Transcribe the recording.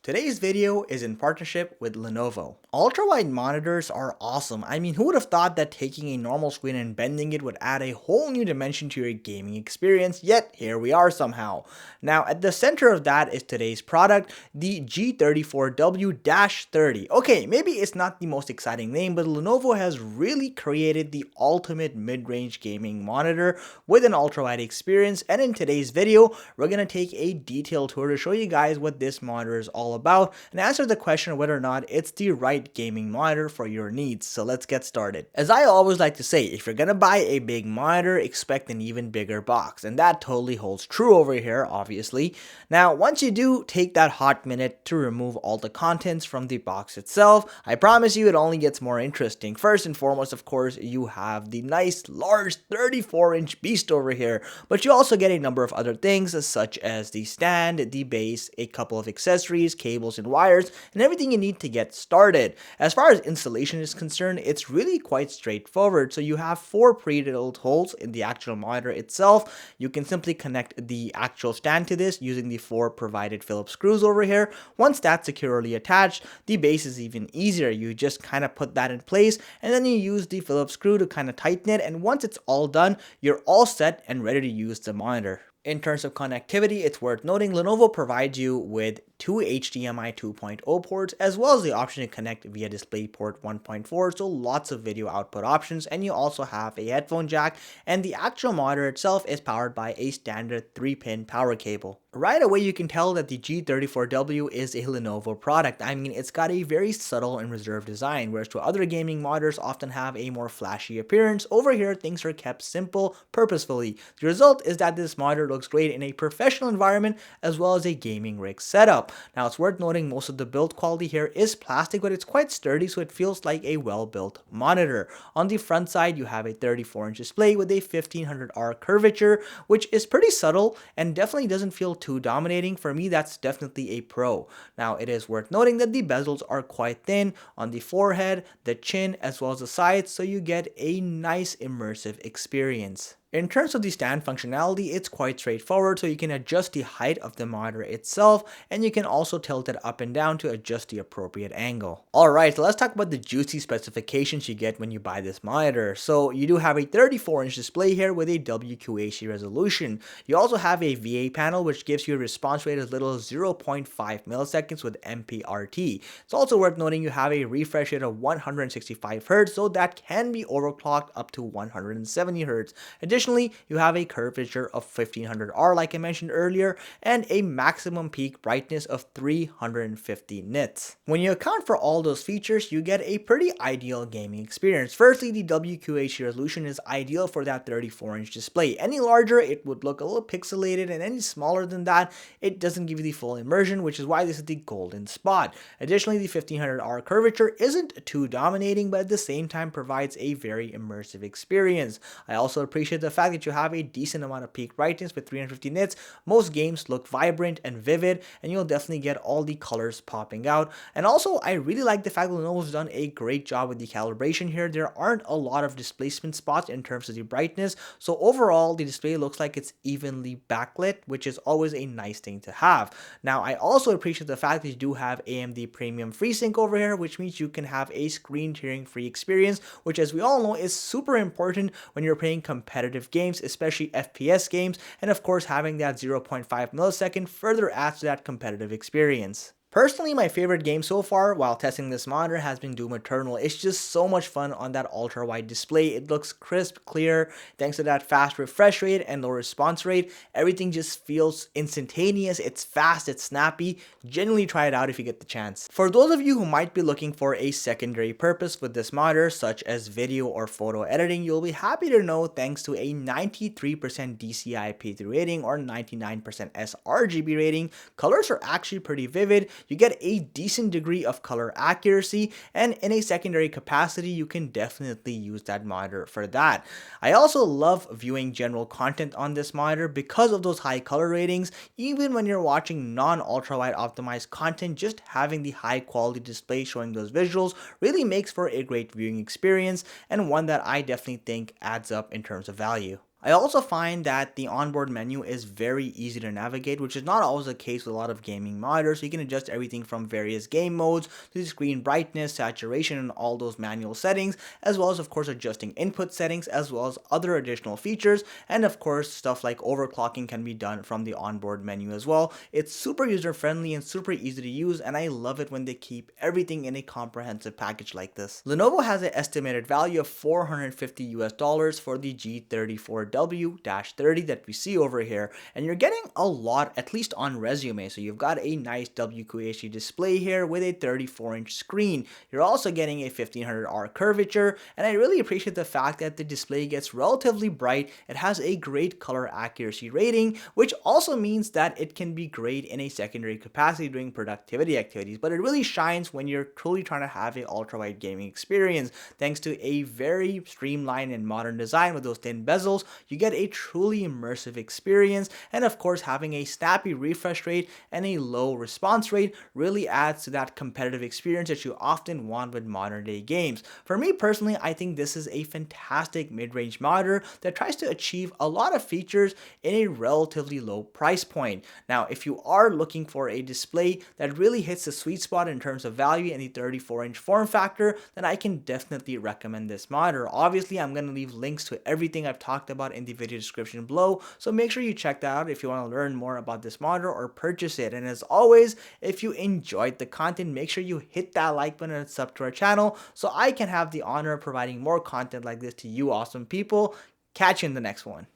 Today's video is in partnership with Lenovo. Ultra-wide monitors are awesome. I mean, who would have thought that taking a normal screen and bending it would add a whole new dimension to your gaming experience, yet here we are somehow. Now, at the center of that is today's product, the G34W-30. Okay, maybe it's not the most exciting name, but Lenovo has really created the ultimate mid-range gaming monitor with an ultra-wide experience, and in today's video, we're going to take a detailed tour to show you guys what this monitor is all about and answer the question of whether or not it's the right gaming monitor for your needs. So let's get started. As I always like to say, if you're gonna buy a big monitor, expect an even bigger box, and that totally holds true over here, obviously. Now, once you do take that hot minute to remove all the contents from the box itself, I promise you it only gets more interesting. First and foremost, of course, you have the nice large 34-inch beast over here, but you also get a number of other things such as the stand, the base, a couple of accessories, cables and wires, and everything you need to get started. As far as installation is concerned, it's really quite straightforward. So you have 4 pre-drilled holes in the actual monitor itself. You can simply connect the actual stand to this using the 4 provided Phillips screws over here. Once that's securely attached, the base is even easier. You just kind of put that in place and then you use the Phillips screw to kind of tighten it, and once it's all done, you're all set and ready to use the monitor. In terms of connectivity, it's worth noting Lenovo provides you with 2 HDMI 2.0 ports, as well as the option to connect via DisplayPort 1.4, so lots of video output options, and you also have a headphone jack, and the actual monitor itself is powered by a standard 3-pin power cable. Right away you can tell that the G34W is a Lenovo product. I mean, it's got a very subtle and reserved design, whereas to other gaming monitors often have a more flashy appearance. Over here, things are kept simple purposefully. The result is that this monitor looks great in a professional environment as well as a gaming rig setup. Now, it's worth noting most of the build quality here is plastic, but it's quite sturdy, so it feels like a well-built monitor. On the front side, you have a 34-inch display with a 1500R curvature, which is pretty subtle and definitely doesn't feel too dominating. For me, that's definitely a pro. Now, it is worth noting that the bezels are quite thin on the forehead, the chin, as well as the sides, so you get a nice immersive experience. In terms of the stand functionality, it's quite straightforward, so you can adjust the height of the monitor itself, and you can also tilt it up and down to adjust the appropriate angle. Alright, so let's talk about the juicy specifications you get when you buy this monitor. So you do have a 34-inch display here with a WQHD resolution. You also have a VA panel, which gives you a response rate as little as 0.5 milliseconds with MPRT. It's also worth noting you have a refresh rate of 165 Hz, so that can be overclocked up to 170 Hz. Additionally, you have a curvature of 1500R like I mentioned earlier, and a maximum peak brightness of 350 nits. When you account for all those features, you get a pretty ideal gaming experience. Firstly, the WQHD resolution is ideal for that 34-inch display. Any larger, it would look a little pixelated, and any smaller than that, it doesn't give you the full immersion, which is why this is the golden spot. Additionally, the 1500R curvature isn't too dominating, but at the same time provides a very immersive experience. I also appreciate the fact that you have a decent amount of peak brightness with 350 nits. Most games look vibrant and vivid, and you'll definitely get all the colors popping out. And also, I really like the fact that Lenovo's done a great job with the calibration here. There aren't a lot of displacement spots in terms of the brightness, so overall the display looks like it's evenly backlit, which is always a nice thing to have. Now, I also appreciate the fact that you do have AMD Premium Freesync over here, which means you can have a screen tearing free experience, which, as we all know, is super important when you're playing competitive games, especially FPS games, and of course having that 0.5 millisecond further adds to that competitive experience. Personally, my favorite game so far while testing this monitor has been Doom Eternal. It's just so much fun on that ultra-wide display. It looks crisp, clear, thanks to that fast refresh rate and low response rate. Everything just feels instantaneous, it's fast, it's snappy. Genuinely try it out if you get the chance. For those of you who might be looking for a secondary purpose with this monitor, such as video or photo editing, you'll be happy to know thanks to a 93% DCI-P3 rating or 99% sRGB rating, colors are actually pretty vivid. You get a decent degree of color accuracy, and in a secondary capacity, you can definitely use that monitor for that. I also love viewing general content on this monitor because of those high color ratings. Even when you're watching non-ultra-wide optimized content, just having the high quality display showing those visuals really makes for a great viewing experience, and one that I definitely think adds up in terms of value. I also find that the onboard menu is very easy to navigate, which is not always the case with a lot of gaming monitors. So you can adjust everything from various game modes to the screen brightness, saturation, and all those manual settings, as well as, of course, adjusting input settings, as well as other additional features. And of course, stuff like overclocking can be done from the onboard menu as well. It's super user friendly and super easy to use, and I love it when they keep everything in a comprehensive package like this. Lenovo has an estimated value of $450 for the G34W-30 that we see over here, and you're getting a lot, at least on resume. So you've got a nice WQHD display here with a 34-inch screen. You're also getting a 1500R curvature, and I really appreciate the fact that the display gets relatively bright. It has a great color accuracy rating, which also means that it can be great in a secondary capacity doing productivity activities, but it really shines when you're truly trying to have a ultra-wide gaming experience. Thanks to a very streamlined and modern design with those thin bezels, you get a truly immersive experience, and of course having a snappy refresh rate and a low response rate really adds to that competitive experience that you often want with modern day games. For me personally, I think this is a fantastic mid-range monitor that tries to achieve a lot of features in a relatively low price point. Now, if you are looking for a display that really hits the sweet spot in terms of value in the 34-inch form factor, then I can definitely recommend this monitor. Obviously, I'm going to leave links to everything I've talked about in the video description below, so make sure you check that out if you want to learn more about this monitor or purchase it. And as always, if you enjoyed the content, make sure you hit that like button and sub to our channel so I can have the honor of providing more content like this to you awesome people. Catch you in the next one.